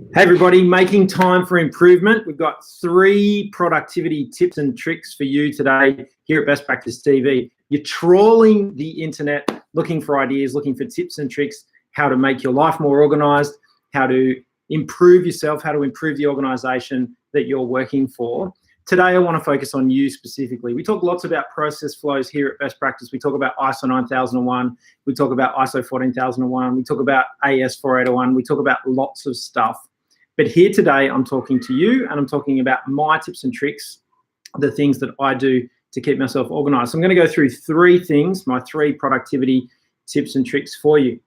Hey everybody, making time for improvement. We've got 3 productivity tips and tricks for you today here at Best Practice TV. You're trawling the internet, looking for ideas, looking for tips and tricks, how to make your life more organized, how to improve yourself, how to improve the organization that you're working for. Today, I want to focus on you specifically. We talk lots about process flows here at Best Practice. We talk about ISO 9001. We talk about ISO 14001. We talk about AS 4801. We talk about lots of stuff. But here today, I'm talking to you and I'm talking about my tips and tricks, the things that I do to keep myself organized. So I'm going to go through 3 things, my 3 productivity tips and tricks for you.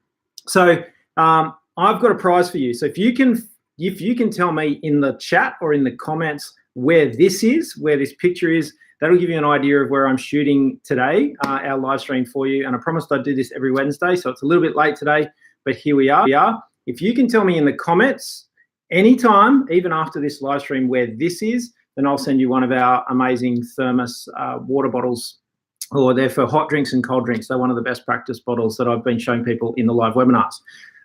So I've got a prize for you. So if you can tell me in the chat or in the comments where this is, where this picture is, that'll give you an idea of where I'm shooting today, our live stream for you. And I promised I'd do this every Wednesday, so it's a little bit late today, but here we are. If you can tell me in the comments anytime, even after this live stream, where this is, then I'll send you one of our amazing thermos water bottles, or they're for hot drinks and cold drinks. They're one of the best practice bottles that I've been showing people in the live webinars.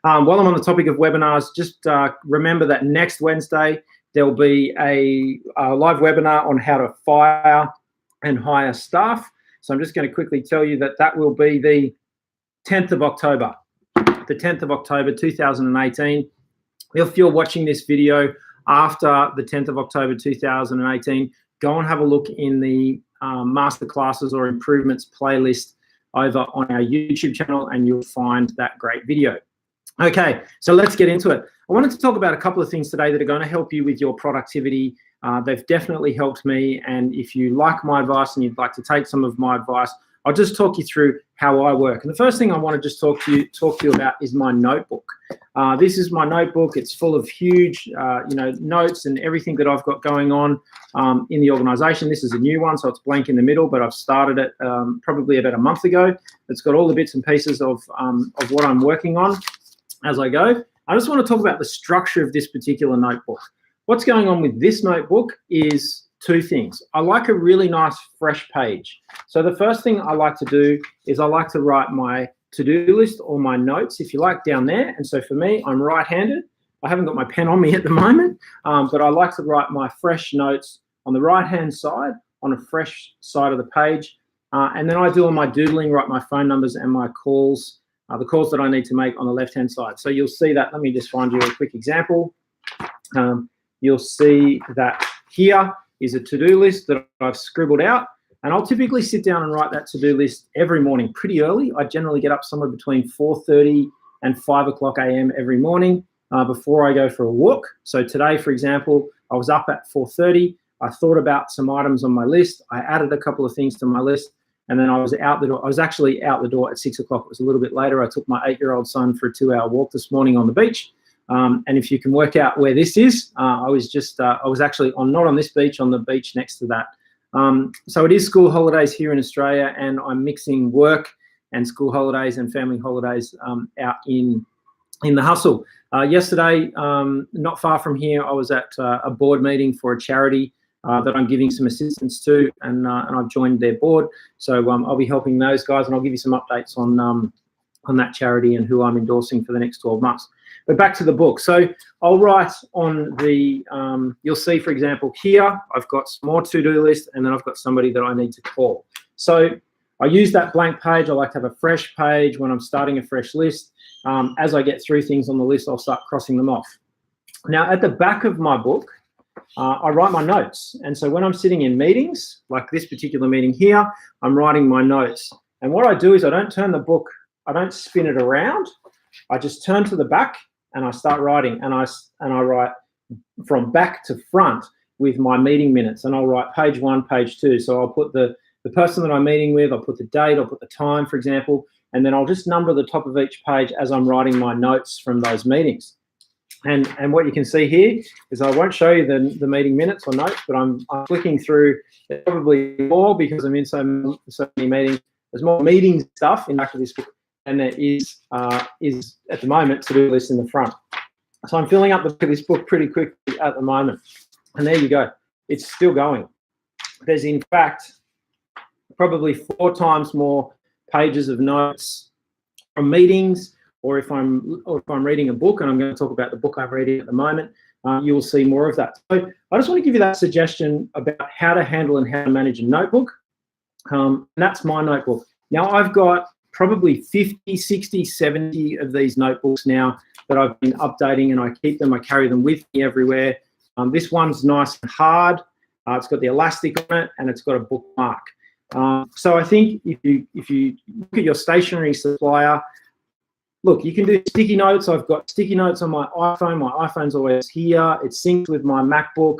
While I'm on the topic of webinars, just remember that next Wednesday, there'll be a live webinar on how to fire and hire staff. So I'm just going to quickly tell you that that will be the 10th of October, the 10th of October, 2018. If you're watching this video after the 10th of October 2018, go and have a look in the masterclasses or improvements playlist over on our YouTube channel and you'll find that great video. Okay, so let's get into it. I wanted to talk about a couple of things today that are going to help you with your productivity. They've definitely helped me, and if you like my advice and you'd like to take some of my advice, I'll just talk you through how I work. And the first thing I want to just talk to you about is my notebook. This is my notebook. It's full of huge, notes and everything that I've got going on in the organization. This is a new one, so it's blank in the middle, but I've started it probably about a month ago. It's got all the bits and pieces of what I'm working on as I go. I just want to talk about the structure of this particular notebook. What's going on with this notebook is 2 things. I like a really nice fresh page. So the first thing I like to do is I like to write my to-do list or my notes, if you like, down there. And so for me, I'm right-handed. I haven't got my pen on me at the moment, but I like to write my fresh notes on the right-hand side, on a fresh side of the page. And then I do all my doodling, write my phone numbers and my calls, the calls that I need to make on the left-hand side. So you'll see that. Let me just find you a quick example. You'll see that here is a to-do list that I've scribbled out. And I'll typically sit down and write that to-do list every morning pretty early. I generally get up somewhere between 4:30 and 5 o'clock a.m. every morning before I go for a walk. So today, for example, I was up at 4:30. I thought about some items on my list. I added a couple of things to my list. And then I was out the door. I was actually out the door at 6 o'clock. It was a little bit later. I took my 8-year-old son for a 2-hour walk this morning on the beach. And if you can work out where this is, I was actually not on this beach, on the beach next to that. So it is school holidays here in Australia, and I'm mixing work and school holidays and family holidays out in the hustle. Yesterday, not far from here, I was at a board meeting for a charity that I'm giving some assistance to, and I've joined their board. So I'll be helping those guys, and I'll give you some updates on that charity and who I'm endorsing for the next 12 months. But back to the book. So I'll write on the, you'll see, for example, here, I've got some more to-do list, and then I've got somebody that I need to call. So I use that blank page. I like to have a fresh page when I'm starting a fresh list. As I get through things on the list, I'll start crossing them off. Now, at the back of my book, I write my notes. And so when I'm sitting in meetings, like this particular meeting here, I'm writing my notes. And what I do is I don't turn the book, I don't spin it around. I just turn to the back and I start writing, and I write from back to front with my meeting minutes, and I'll write page 1, page 2. So I'll put the person that I'm meeting with, I'll put the date, I'll put the time, for example, and then I'll just number the top of each page as I'm writing my notes from those meetings. And what you can see here is I won't show you the meeting minutes or notes, but I'm flicking through. There's probably more because I'm in so many meetings. There's more meeting stuff in the back of this book, and there is at the moment to-do list in the front. So I'm filling up the back of this book pretty quickly at the moment. And there you go. It's still going. There's, in fact, probably 4 times more pages of notes from meetings or if I'm reading a book, and I'm going to talk about the book I'm reading at the moment, you will see more of that. So I just want to give you that suggestion about how to handle and how to manage a notebook. And that's my notebook. Now I've got probably 50, 60, 70 of these notebooks now that I've been updating, and I keep them, I carry them with me everywhere. This one's nice and hard. It's got the elastic on it, and it's got a bookmark. So I think if you look at your stationery supplier, look, you can do sticky notes. I've got sticky notes on my iPhone. My iPhone's always here. It's synced with my MacBook.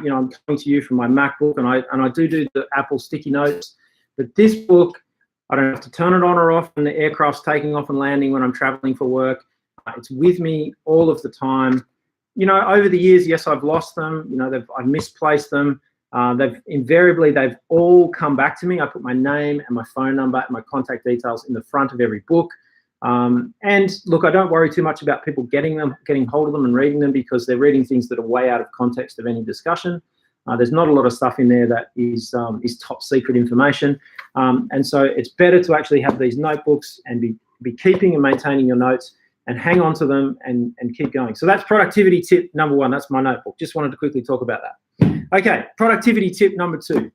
You know, I'm coming to you from my MacBook, and I do the Apple sticky notes. But this book, I don't have to turn it on or off when the aircraft's taking off and landing when I'm traveling for work. It's with me all of the time. You know, over the years, yes, I've lost them. You know, I've misplaced them. They've all come back to me. I put my name and my phone number and my contact details in the front of every book. And look, I don't worry too much about people getting hold of them and reading them, because they're reading things that are way out of context of any discussion. There's not a lot of stuff in there that is top secret information. And so it's better to actually have these notebooks and be keeping and maintaining your notes and hang on to them and keep going. So that's productivity tip number 1. That's my notebook. Just wanted to quickly talk about that. Okay, productivity tip number 2.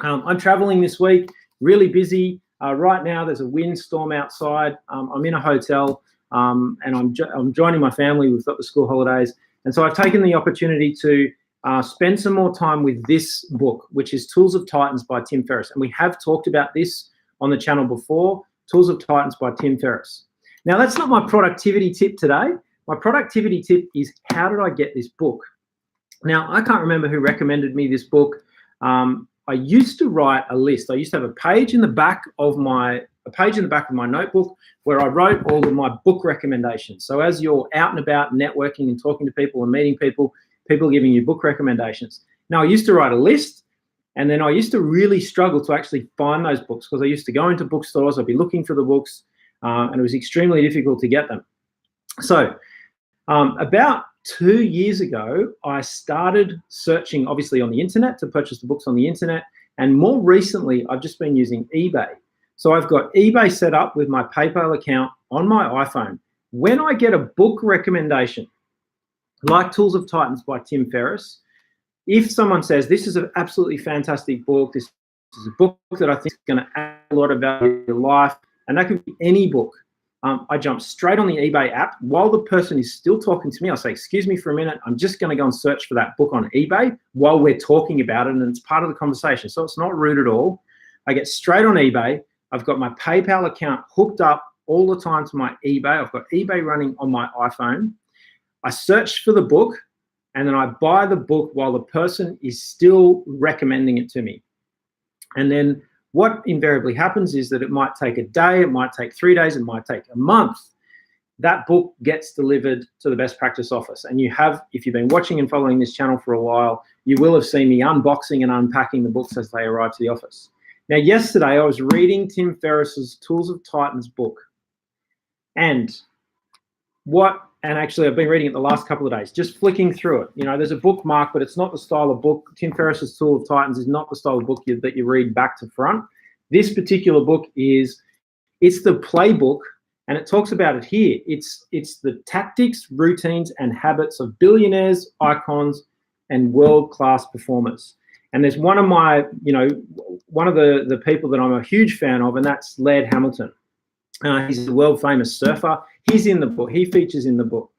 I'm traveling this week, really busy. Right now, there's a windstorm outside. I'm in a hotel, and I'm joining my family. We've got the school holidays. And so I've taken the opportunity to spend some more time with this book, which is Tools of Titans by Tim Ferriss. And we have talked about this on the channel before, Tools of Titans by Tim Ferriss. Now, that's not my productivity tip today. My productivity tip is, how did I get this book? Now, I can't remember who recommended me this book. I used to write a list. I used to have a page in the back of my notebook where I wrote all of my book recommendations. So as you're out and about networking and talking to people and meeting people giving you book recommendations. Now, I used to write a list, and then I used to really struggle to actually find those books, because I used to go into bookstores, I'd be looking for the books, and it was extremely difficult to get them. So about 2 years ago, I started searching, obviously, on the internet to purchase the books on the internet. And more recently, I've just been using eBay. So I've got eBay set up with my PayPal account on my iPhone. When I get a book recommendation, like Tools of Titans by Tim Ferriss, if someone says, this is an absolutely fantastic book, this is a book that I think is going to add a lot of value to your life, and that could be any book, I jump straight on the eBay app. While the person is still talking to me, I'll say, excuse me for a minute, I'm just going to go and search for that book on eBay while we're talking about it, and it's part of the conversation. So it's not rude at all. I get straight on eBay. I've got my PayPal account hooked up all the time to my eBay. I've got eBay running on my iPhone. I search for the book, and then I buy the book while the person is still recommending it to me. And then what invariably happens is that it might take a day, it might take 3 days, it might take a month. That book gets delivered to the Best Practice office. And you have, if you've been watching and following this channel for a while, you will have seen me unboxing and unpacking the books as they arrive to the office. Now, yesterday I was reading Tim Ferriss's Tools of Titans book. And actually I've been reading it the last couple of days, just flicking through it. You know, there's a bookmark, but it's not the style of book. Tim Ferriss's Tool of Titans is not the style of book that you read back to front. This particular book it's the playbook, and it talks about it here. It's the tactics, routines, and habits of billionaires, icons, and world-class performers. And there's one of the people that I'm a huge fan of, and that's Laird Hamilton. He's a world-famous surfer. He's in the book. He features in the book.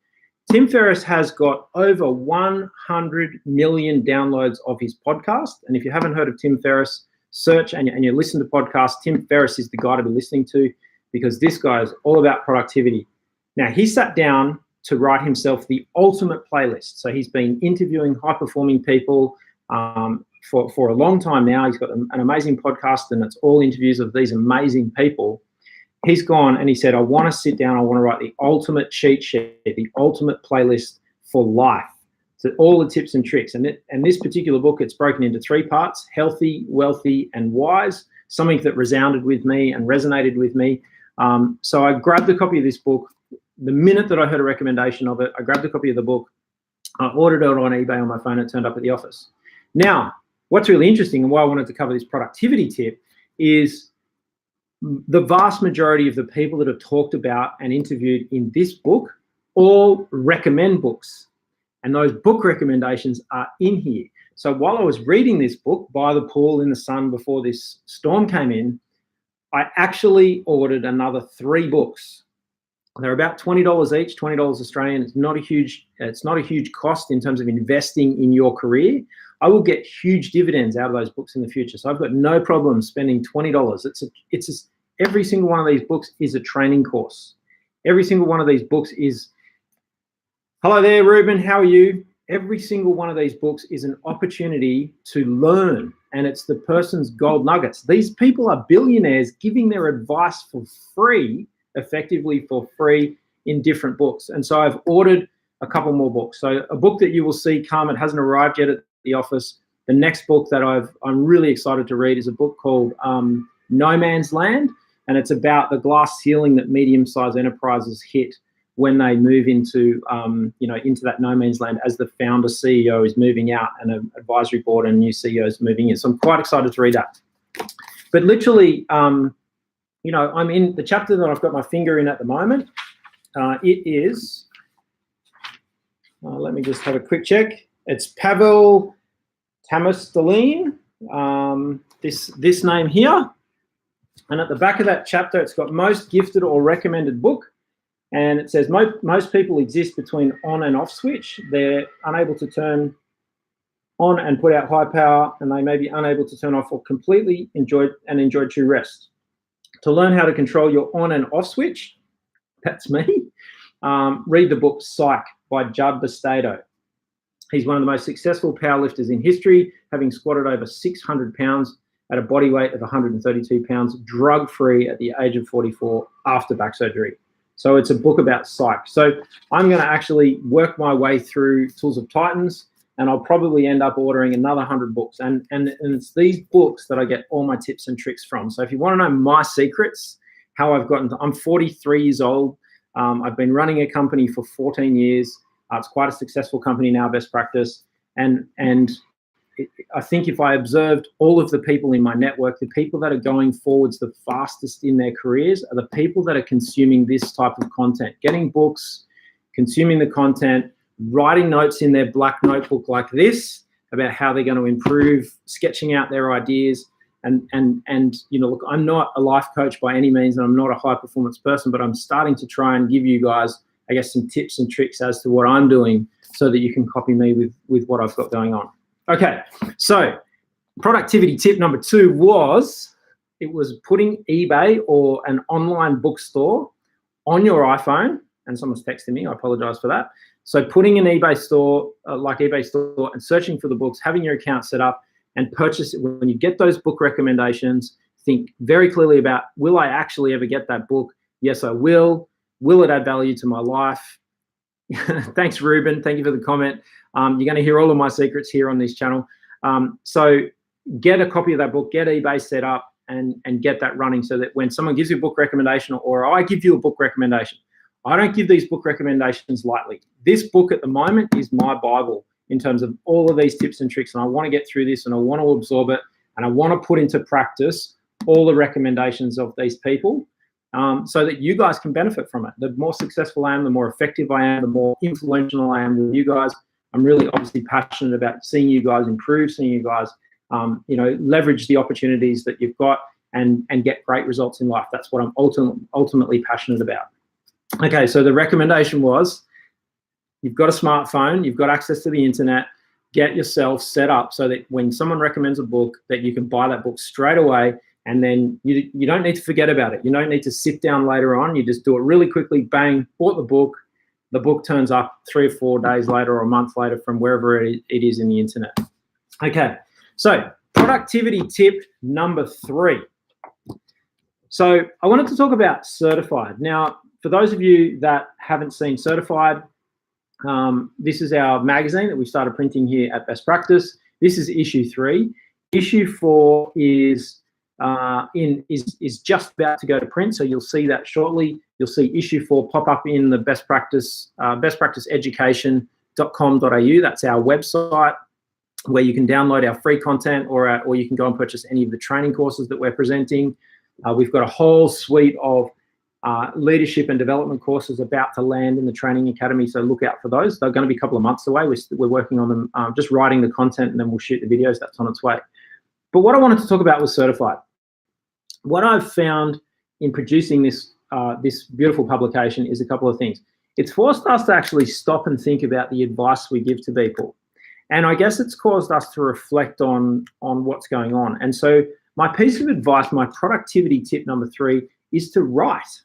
Tim Ferriss has got over 100 million downloads of his podcast. And if you haven't heard of Tim Ferriss, search and you listen to podcasts. Tim Ferriss is the guy to be listening to, because this guy is all about productivity. Now, he sat down to write himself the ultimate playlist. So he's been interviewing high-performing people for a long time now. He's got an amazing podcast, and it's all interviews of these amazing people. He's gone and he said, I want to sit down, I want to write the ultimate cheat sheet, the ultimate playlist for life. So all the tips and tricks. And this particular book, it's broken into 3 parts: healthy, wealthy, and wise, something that resounded with me and resonated with me. So I grabbed a copy of this book. The minute that I heard a recommendation of it, I grabbed a copy of the book. I ordered it on eBay on my phone. It turned up at the office. Now, what's really interesting and why I wanted to cover this productivity tip is the vast majority of the people that are talked about and interviewed in this book all recommend books. And those book recommendations are in here. So while I was reading this book, By the Pool in the Sun, before this storm came in, I actually ordered another 3 books. They're about $20 each, $20 Australian. It's not a huge cost in terms of investing in your career. I will get huge dividends out of those books in the future. So I've got no problem spending $20. Every single one of these books is a training course. Every single one of these books is, hello there, Ruben, how are you? Every single one of these books is an opportunity to learn, and it's the person's gold nuggets. These people are billionaires giving their advice for free, effectively for free, in different books. And so I've ordered a couple more books. So a book that you will see come, it hasn't arrived yet at the office. The next book that I'm really excited to read is a book called No Man's Land, and it's about the glass ceiling that medium-sized enterprises hit when they move into into that no man's land as the founder CEO is moving out and an advisory board and new CEOs moving in. So I'm quite excited to read that. But literally, I'm in the chapter that I've got my finger in at the moment. It is, let me just have a quick check. It's Pavel Tamistolin, this name here. And at the back of that chapter, it's got most gifted or recommended book. And it says most people exist between on and off switch. They're unable to turn on and put out high power, and they may be unable to turn off or completely enjoy true rest. To learn how to control your on and off switch, that's me, read the book Psych by Judd Bastedo. He's one of the most successful powerlifters in history, having squatted over 600 pounds at a body weight of 132 pounds, drug-free at the age of 44 after back surgery. So it's a book about psych. So I'm going to actually work my way through Tools of Titans, and I'll probably end up ordering another 100 books. And it's these books that I get all my tips and tricks from. So if you want to know my secrets, how I've gotten to, I'm 43 years old. I've been running a company for 14 years. It's quite a successful company now, Best Practice. And I think if I observed all of the people in my network, the people that are going forwards the fastest in their careers are the people that are consuming this type of content, getting books, consuming the content, writing notes in their black notebook like this about how they're going to improve, sketching out their ideas. And look, I'm not a life coach by any means, and I'm not a high performance person, but I'm starting to try and give you guys, I guess, some tips and tricks as to what I'm doing so that you can copy me with what I've got going on. Okay, so productivity tip number 2 was putting eBay or an online bookstore on your iPhone. And someone's texting me, I apologize for that. So putting an eBay store, like eBay store, and searching for the books, having your account set up and purchase it. When you get those book recommendations, think very clearly about, will I actually ever get that book? Yes, I will. Will it add value to my life? Thanks, Ruben. Thank you for the comment. You're going to hear all of my secrets here on this channel. So get a copy of that book, get eBay set up, and get that running so that when someone gives you a book recommendation, or I give you a book recommendation, I don't give these book recommendations lightly. This book at the moment is my Bible in terms of all of these tips and tricks, and I want to get through this, and I want to absorb it, and I want to put into practice all the recommendations of these people, so that you guys can benefit from it. The more successful I am, the more effective I am, the more influential I am with you guys. I'm really obviously passionate about seeing you guys improve, seeing you guys, leverage the opportunities that you've got and get great results in life. That's what I'm ultimately passionate about. Okay, so the recommendation was, you've got a smartphone, you've got access to the internet, get yourself set up so that when someone recommends a book, that you can buy that book straight away, and then you don't need to forget about it. You don't need to sit down later on. You just do it really quickly, bang, bought the book. The book turns up 3 or 4 days later or a month later from wherever it is in the internet. Okay, so productivity tip number 3. So I wanted to talk about Certified. Now, for those of you that haven't seen Certified, this is our magazine that we started printing here at Best Practice. This is issue 3. Issue 4 is just about to go to print, so you'll see that shortly. You'll see issue 4 pop up in the Best Practice, bestpracticeeducation.com.au. That's our website where you can download our free content, or you can go and purchase any of the training courses that we're presenting. We've got a whole suite of leadership and development courses about to land in the Training Academy, so look out for those. They're going to be a couple of months away. We're working on them, just writing the content, and then we'll shoot the videos. That's on its way. But what I wanted to talk about was certified. What I've found in producing this this beautiful publication is a couple of things. It's forced us to actually stop and think about the advice we give to people. And I guess it's caused us to reflect on what's going on. And so my piece of advice, my productivity tip number 3, is to write.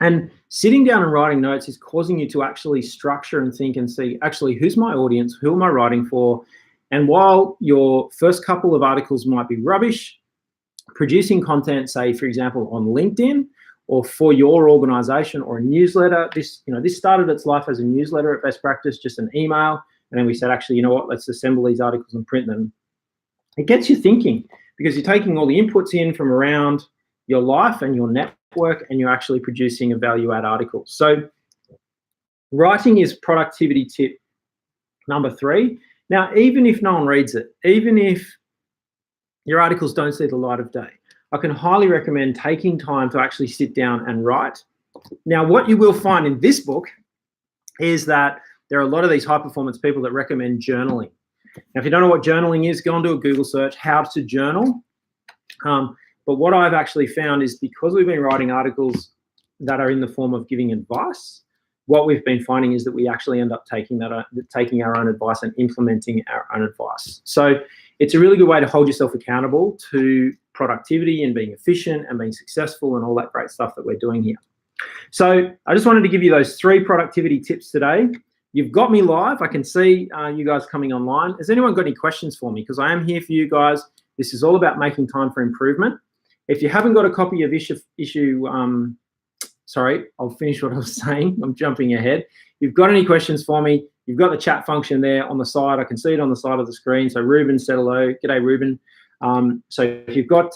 And sitting down and writing notes is causing you to actually structure and think and see, actually, who's my audience? Who am I writing for? And while your first couple of articles might be rubbish, producing content, say, for example, on LinkedIn or for your organization or a newsletter, this started its life as a newsletter at Best Practice, just an email. And then we said, actually, you know what, let's assemble these articles and print them. It gets you thinking, because you're taking all the inputs in from around your life and your network, and you're actually producing a value-add article. So writing is productivity tip number 3. Now, even if no one reads it, even if your articles don't see the light of day, I can highly recommend taking time to actually sit down and write. Now, what you will find in this book is that there are a lot of these high-performance people that recommend journaling. Now, if you don't know what journaling is, go and do a Google search, how to journal. But what I've actually found is, because we've been writing articles that are in the form of giving advice, what we've been finding is that we actually end up taking our own advice and implementing our own advice. So it's a really good way to hold yourself accountable to productivity and being efficient and being successful and all that great stuff that we're doing here. So I just wanted to give you those 3 productivity tips today. You've got me live. I can see you guys coming online. Has anyone got any questions for me? Because I am here for you guys. This is all about making time for improvement. If you haven't got a copy of sorry, I'll finish what I was saying. I'm jumping ahead. If you've got any questions for me, you've got the chat function there on the side. I can see it on the side of the screen. So Ruben said hello. G'day, Ruben. So if you've got,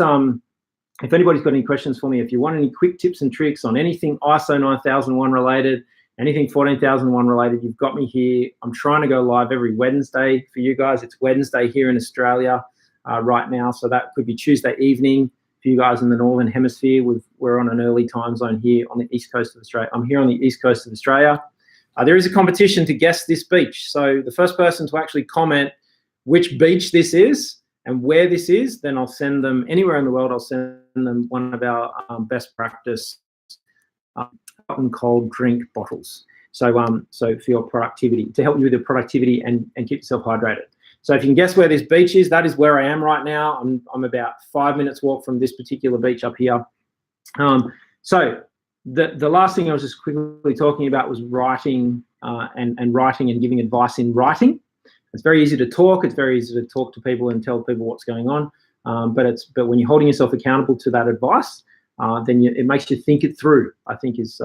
if anybody's got any questions for me, if you want any quick tips and tricks on anything ISO 9001 related, anything 14001 related, you've got me here. I'm trying to go live every Wednesday for you guys. It's Wednesday here in Australia right now. So that could be Tuesday evening for you guys in the Northern Hemisphere. We're on an early time zone here on the East Coast of Australia. I'm here on the East Coast of Australia. There is a competition to guess this beach. So the first person to actually comment which beach this is and where this is, then I'll send them anywhere in the world. I'll send them one of our Best Practice hot and cold drink bottles. So for your productivity, to help you with your productivity and keep yourself hydrated. So if you can guess where this beach is, that is where I am right now. I'm about 5 minutes walk from this particular beach up here. So the last thing I was just quickly talking about was writing and writing and giving advice in writing. It's very easy to talk. It's very easy to talk to people and tell people what's going on. But when you're holding yourself accountable to that advice, then it makes you think it through, I think is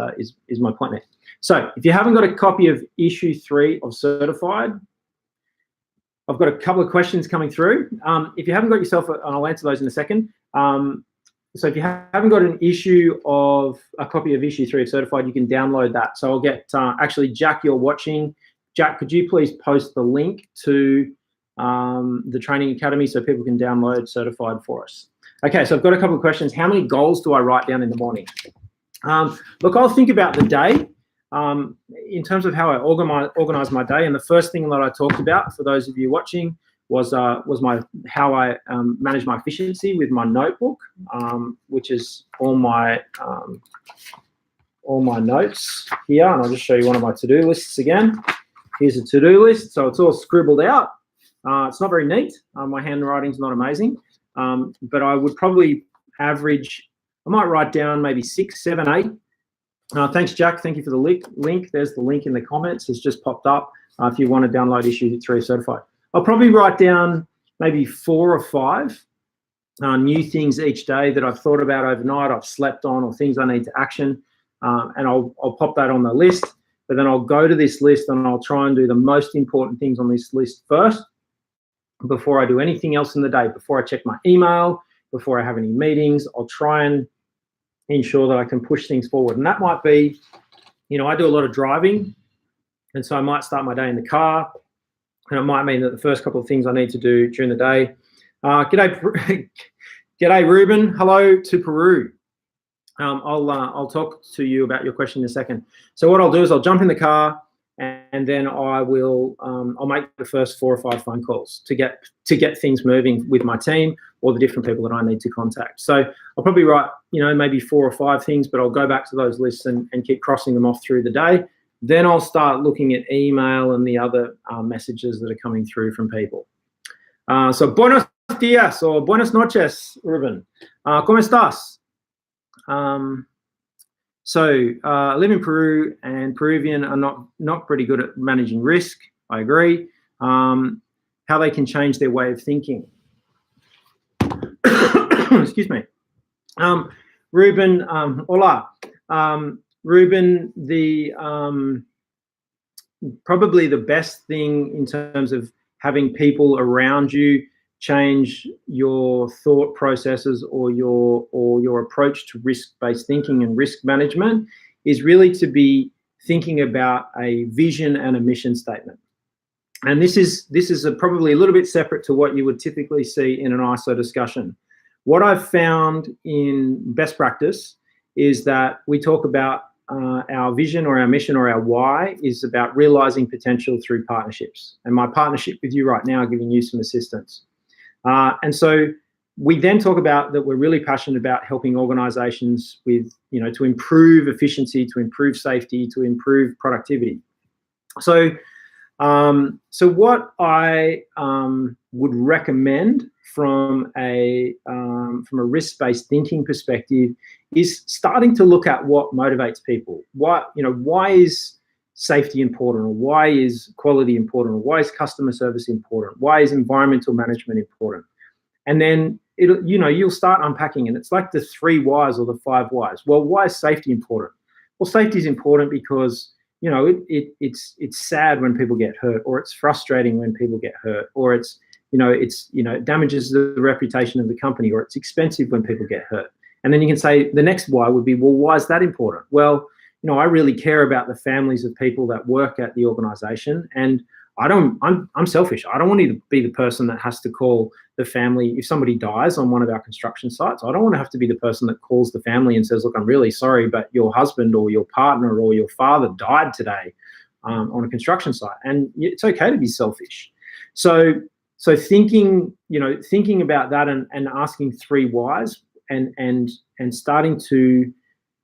my point there. So if you haven't got a copy of issue 3 of Certified, I've got a couple of questions coming through. If you haven't got yourself, and I'll answer those in a second. So if you haven't got a copy of issue 3 of Certified, you can download that. So I'll get, actually, Jack, you're watching. Jack, could you please post the link to the Training Academy so people can download Certified for us? Okay, so I've got a couple of questions. How many goals do I write down in the morning? Look, I'll think about the day in terms of how I organize my day. And the first thing that I talked about, for those of you watching, was how I manage my efficiency with my notebook, which is all my notes here. And I'll just show you one of my to-do lists again. Here's a to-do list. So it's all scribbled out. It's not very neat. My handwriting's not amazing. But I would probably average, I might write down maybe 6, 7, 8. Thanks, Jack. Thank you for the link. There's the link in the comments. It's just popped up if you want to download issue 3 Certified. I'll probably write down maybe 4 or 5 new things each day that I've thought about overnight, I've slept on, or things I need to action. And I'll pop that on the list. But then I'll go to this list and I'll try and do the most important things on this list first before I do anything else in the day, before I check my email, before I have any meetings. I'll try and ensure that I can push things forward. And that might be, I do a lot of driving, and so I might start my day in the car, and it might mean that the first couple of things I need to do during the day. G'day G'day, Ruben. Hello to Peru. I'll talk to you about your question in a second. So what I'll do is I'll jump in the car and then I'll make the first 4 or 5 phone calls to get things moving with my team or the different people that I need to contact. So I'll probably write, maybe 4 or 5 things, but I'll go back to those lists and keep crossing them off through the day. Then I'll start looking at email and the other messages that are coming through from people. So buenos días or buenas noches, Ruben. ¿Cómo estás? I live in Peru, and Peruvian are not pretty good at managing risk. I agree. How they can change their way of thinking. Excuse me. Ruben, hola. Ruben, probably the best thing in terms of having people around you change your thought processes or your approach to risk-based thinking and risk management is really to be thinking about a vision and a mission statement. And this is probably a little bit separate to what you would typically see in an ISO discussion. What I've found in best practice is that we talk about our vision or our mission or our why is about realizing potential through partnerships. And my partnership with you right now, giving you some assistance. And so we then talk about that we're really passionate about helping organizations with, to improve efficiency, to improve safety, to improve productivity. So what I would recommend from a risk-based thinking perspective is starting to look at what motivates people. Why is safety important, or why is quality important, or why is customer service important, why is environmental management important? And then you'll start unpacking, and it's like the 3 whys or the 5 whys. Well, why is safety important? Well, safety is important because it's sad when people get hurt, or it's frustrating when people get hurt, or it damages the reputation of the company, or it's expensive when people get hurt. And then you can say the next why would be, well, why is that important? Well, I really care about the families of people that work at the organization, and I'm selfish. I don't want to be the person that has to call the family if somebody dies on one of our construction sites. I don't want to have to be the person that calls the family and says, look, I'm really sorry, but your husband or your partner or your father died today on a construction site. And it's okay to be selfish. So thinking about that and asking 3 whys and starting to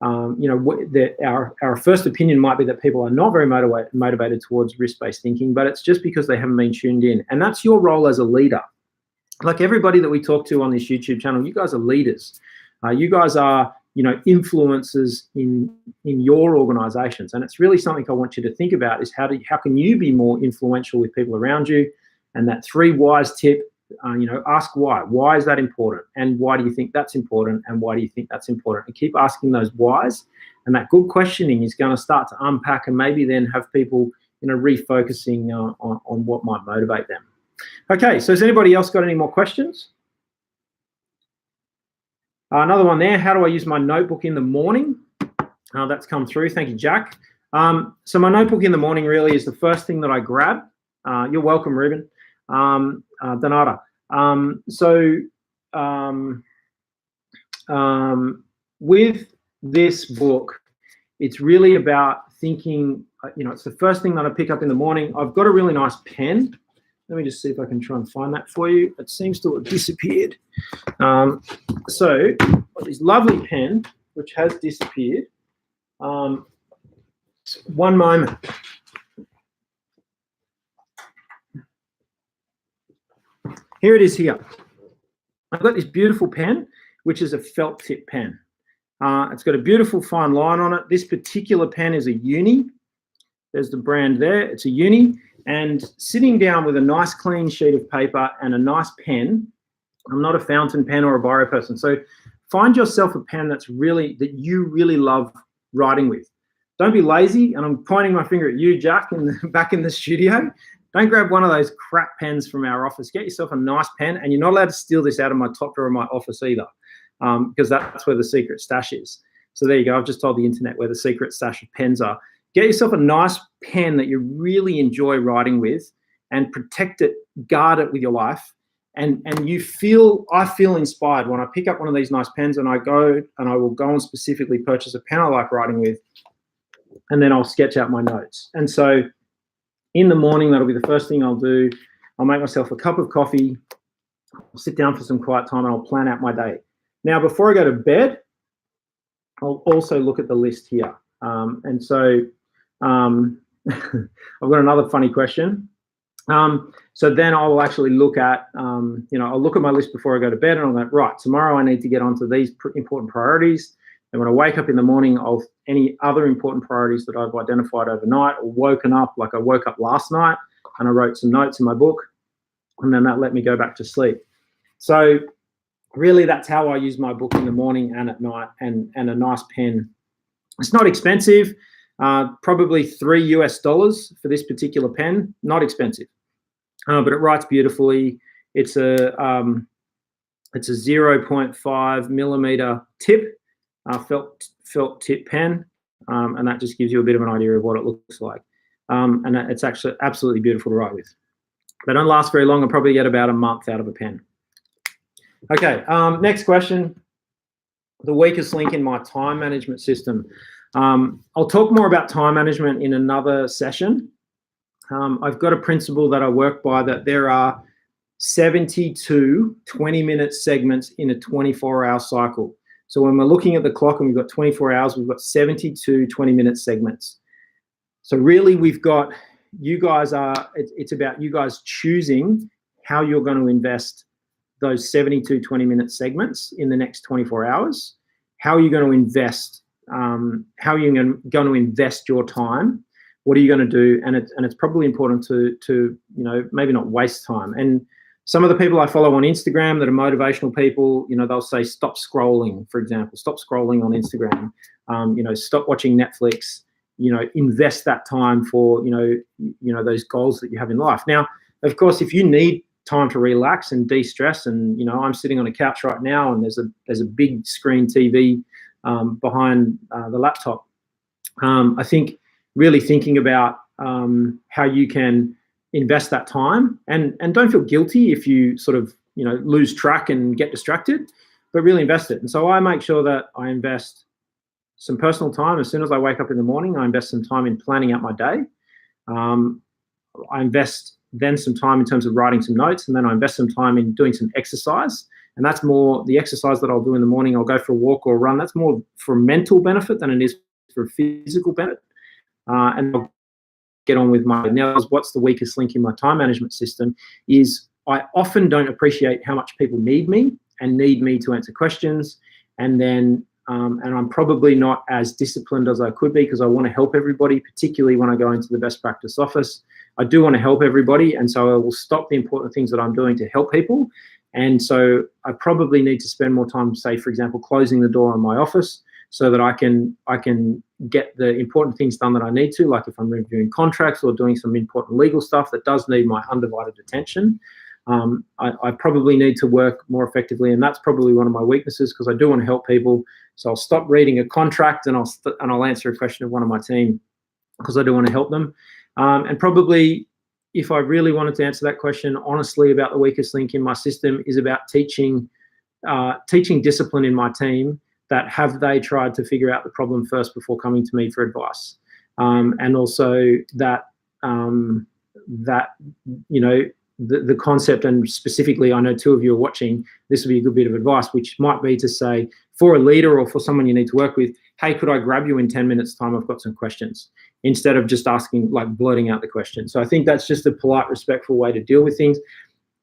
our first opinion might be that people are not very motivated towards risk-based thinking, but it's just because they haven't been tuned in. And that's your role as a leader. Like everybody that we talk to on this YouTube channel, you guys are leaders. You guys are, influencers in your organizations. And it's really something I want you to think about is how can you be more influential with people around you? And that 3 whys tip, ask why. Why is that important? And why do you think that's important? And why do you think that's important? And keep asking those whys. And that good questioning is going to start to unpack and maybe then have people, refocusing on what might motivate them. Okay, so has anybody else got any more questions? Another one there. How do I use my notebook in the morning? That's come through. Thank you, Jack. So my notebook in the morning really is the first thing that I grab. You're welcome, Ruben. Donata. With this book, it's really about thinking, it's the first thing that I pick up in the morning. I've got a really nice pen. Let me just see if I can try and find that for you. It seems to have disappeared. So this lovely pen, which has disappeared. One moment. Here it is here. I've got this beautiful pen, which is a felt tip pen. It's got a beautiful fine line on it. This particular pen is a Uni. There's the brand there. It's a Uni. And sitting down with a nice clean sheet of paper and a nice pen, I'm not a fountain pen or a biro person. So find yourself a pen that you really love writing with. Don't be lazy. And I'm pointing my finger at you, Jack, back in the studio. Don't grab one of those crap pens from our office. Get yourself a nice pen, and you're not allowed to steal this out of my top drawer of my office either, because that's where the secret stash is. So there you go. I've just told the internet where the secret stash of pens are. Get yourself a nice pen that you really enjoy writing with, and protect it, guard it with your life, And I feel inspired when I pick up one of these nice pens and I will go and specifically purchase a pen I like writing with, and then I'll sketch out my notes. And so in the morning, that'll be the first thing I'll do. I'll make myself a cup of coffee, I'll sit down for some quiet time, and I'll plan out my day. Now, before I go to bed, I'll also look at the list here. And so I've got another funny question. So then I will actually look at, I'll look at my list before I go to bed, and I'll go, right, tomorrow I need to get onto these important priorities. And when I wake up in the morning, any other important priorities that I've identified overnight or woken up, like I woke up last night and I wrote some notes in my book, and then that let me go back to sleep. So really that's how I use my book in the morning and at night, and a nice pen. It's not expensive, probably $3 US for this particular pen, not expensive. But it writes beautifully. It's a 0.5 millimeter tip, felt tip pen, and that just gives you a bit of an idea of what it looks like. And it's actually absolutely beautiful to write with. They don't last very long. I'll probably get about a month out of a pen. Okay, next question. The weakest link in my time management system. I'll talk more about time management in another session. I've got a principle that I work by, that there are 72 20-minute segments in a 24-hour cycle. So when we're looking at the clock and we've got 24 hours, we've got 72 20-minute segments. So really we've got, it's about you guys choosing how you're going to invest those 72 20-minute segments in the next 24 hours. How are you going to invest? How are you going to invest your time? What are you going to do? And it's probably important to maybe not waste time. And some of the people I follow on Instagram that are motivational people, they'll say stop scrolling, for example. Stop scrolling on Instagram. Stop watching Netflix. Invest that time for those goals that you have in life. Now, of course, if you need time to relax and de-stress, and I'm sitting on a couch right now, and there's a big screen TV behind the laptop. I think really thinking about how you can invest that time, and don't feel guilty if you sort of lose track and get distracted, but really invest it. And so I make sure that I invest some personal time. As soon as I wake up in the morning, I invest some time in planning out my day. I invest then some time in terms of writing some notes, and then I invest some time in doing some exercise. And that's more the exercise that I'll do in the morning. I'll go for a walk or a run. That's more for mental benefit than it is for physical benefit. And I'll get on with my, now what's the weakest link in my time management system is I often don't appreciate how much people need me and need me to answer questions. And then, and I'm probably not as disciplined as I could be, because I want to help everybody, particularly when I go into the best practice office. I do want to help everybody, and so I will stop the important things that I'm doing to help people. And so I probably need to spend more time, say, for example, closing the door on my office so that I can get the important things done that I need to, like if I'm reviewing contracts or doing some important legal stuff that does need my undivided attention. I probably need to work more effectively, and that's probably one of my weaknesses, because I do want to help people. So I'll stop reading a contract and I'll answer a question of one of my team, because I do want to help them. And probably, if I really wanted to answer that question honestly about the weakest link in my system, is about teaching discipline in my team, that have they tried to figure out the problem first before coming to me for advice, and also that the concept, and specifically, I know two of you are watching, this would be a good bit of advice, which might be to say, for a leader or for someone you need to work with, hey, could I grab you in 10 minutes time? I've got some questions, instead of just asking, like blurting out the question. So I think that's just a polite, respectful way to deal with things.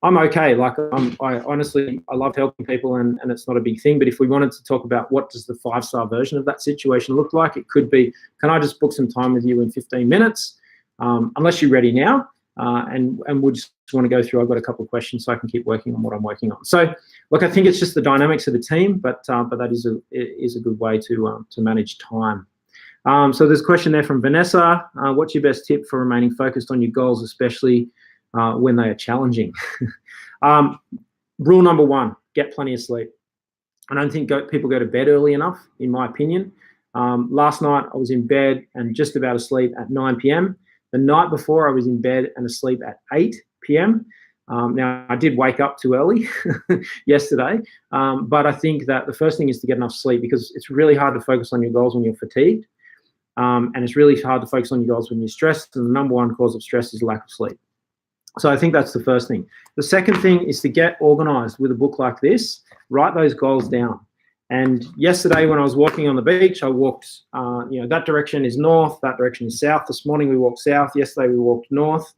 I'm okay. Like I honestly love helping people, and it's not a big thing. But if we wanted to talk about what does the 5-star version of that situation look like, it could be, can I just book some time with you in 15 minutes? Unless you're ready now. And we'll just want to go through, I've got a couple of questions so I can keep working on what I'm working on. So look, I think it's just the dynamics of the team, but that is a good way to manage time. So there's a question there from Vanessa. What's your best tip for remaining focused on your goals, especially when they are challenging? Rule number 1, get plenty of sleep. I don't think people go to bed early enough, in my opinion. Last night I was in bed and just about asleep at 9 p.m. The night before I was in bed and asleep at 8 p.m. Now, I did wake up too early yesterday, but I think that the first thing is to get enough sleep, because it's really hard to focus on your goals when you're fatigued, and it's really hard to focus on your goals when you're stressed, and the number one cause of stress is lack of sleep. So I think that's the first thing. The second thing is to get organized with a book like this. Write those goals down. And yesterday when I was walking on the beach, I walked, that direction is north, that direction is south. This morning we walked south, yesterday we walked north.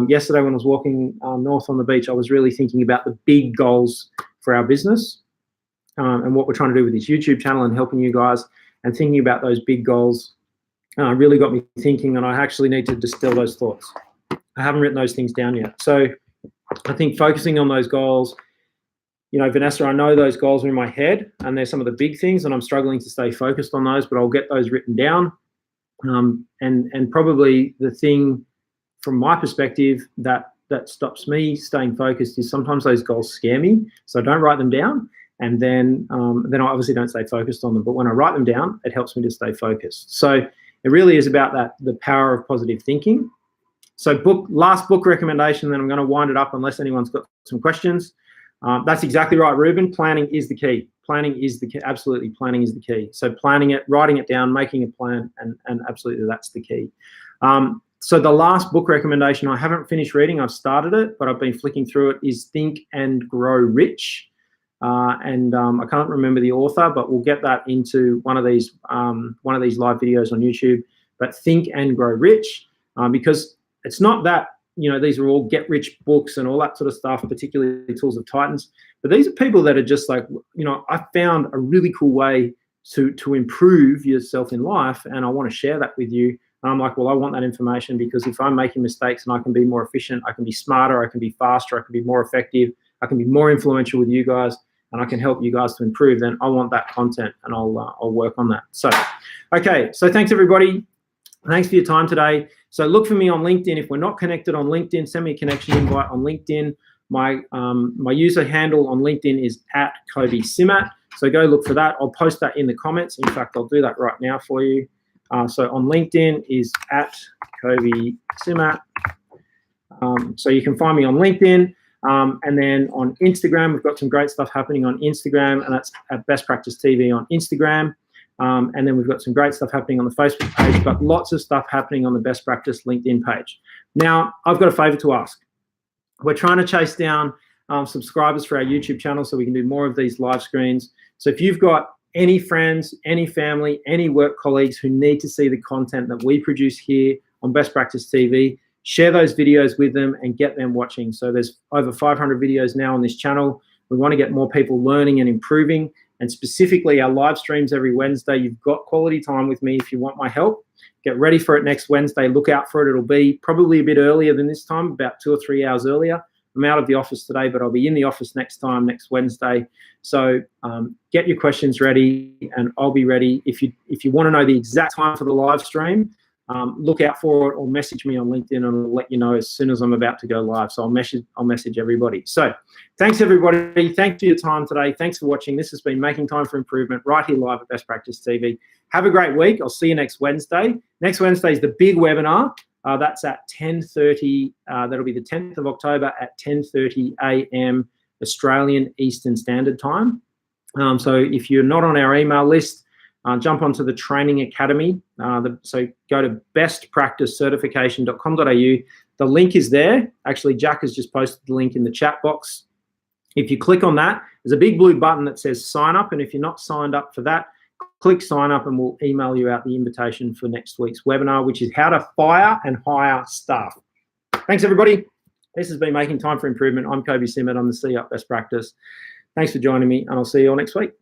Yesterday when I was walking north on the beach, I was really thinking about the big goals for our business and what we're trying to do with this YouTube channel and helping you guys, and thinking about those big goals really got me thinking, and I actually need to distill those thoughts. I haven't written those things down yet. So I think focusing on those goals, Vanessa, I know those goals are in my head and they're some of the big things, and I'm struggling to stay focused on those, but I'll get those written down. And probably the thing from my perspective that stops me staying focused is sometimes those goals scare me. So I don't write them down, and then I obviously don't stay focused on them. But when I write them down, it helps me to stay focused. So it really is about the power of positive thinking. So last book recommendation, then I'm going to wind it up unless anyone's got some questions. That's exactly right, Ruben. Planning is the key. Planning is the key. Absolutely, planning is the key. So planning it, writing it down, making a plan, and absolutely that's the key. So the last book recommendation I haven't finished reading. I've started it, but I've been flicking through it, is Think and Grow Rich. I can't remember the author, but we'll get that into one of these live videos on YouTube. But Think and Grow Rich, because it's not that, these are all get-rich books and all that sort of stuff, particularly Tools of Titans. But these are people that are just like, I found a really cool way to improve yourself in life, and I want to share that with you. And I'm like, well, I want that information, because if I'm making mistakes and I can be more efficient, I can be smarter, I can be faster, I can be more effective, I can be more influential with you guys, and I can help you guys to improve, then I want that content, and I'll work on that. So, okay, so thanks everybody. Thanks for your time today. So look for me on LinkedIn. If we're not connected on LinkedIn, send me a connection invite on LinkedIn. My user handle on LinkedIn is @KobeSimat. So go look for that. I'll post that in the comments. In fact, I'll do that right now for you. So on LinkedIn is @KobeSimat. So you can find me on LinkedIn. And then on Instagram, we've got some great stuff happening on Instagram, and that's at Best Practice TV on Instagram. And then we've got some great stuff happening on the Facebook page, but lots of stuff happening on the Best Practice LinkedIn page. Now, I've got a favor to ask. We're trying to chase down subscribers for our YouTube channel so we can do more of these live screens. So if you've got any friends, any family, any work colleagues who need to see the content that we produce here on Best Practice TV, share those videos with them and get them watching. So there's over 500 videos now on this channel. We want to get more people learning and improving. And specifically our live streams every Wednesday. You've got quality time with me if you want my help. Get ready for it next Wednesday. Look out for it. It'll be probably a bit earlier than this time, about 2 or 3 hours earlier. I'm out of the office today, but I'll be in the office next Wednesday. So get your questions ready, and I'll be ready. If you want to know the exact time for the live stream, look out for it, or message me on LinkedIn, and I'll let you know as soon as I'm about to go live. So I'll message everybody. So thanks everybody. Thanks for your time today. Thanks for watching. This has been Making Time for Improvement right here live at Best Practice TV. Have a great week. I'll see you next Wednesday. Next Wednesday is the big webinar. That's at 10:30. That'll be the 10th of October at 10:30 a.m. Australian Eastern Standard Time. So if you're not on our email list, jump onto the Training Academy. So go to bestpracticecertification.com.au. The link is there. Actually, Jack has just posted the link in the chat box. If you click on that, there's a big blue button that says sign up. And if you're not signed up for that, click sign up and we'll email you out the invitation for next week's webinar, which is how to fire and hire staff. Thanks, everybody. This has been Making Time for Improvement. I'm Kobe Simmett. I'm the CEO at Best Practice. Thanks for joining me, and I'll see you all next week.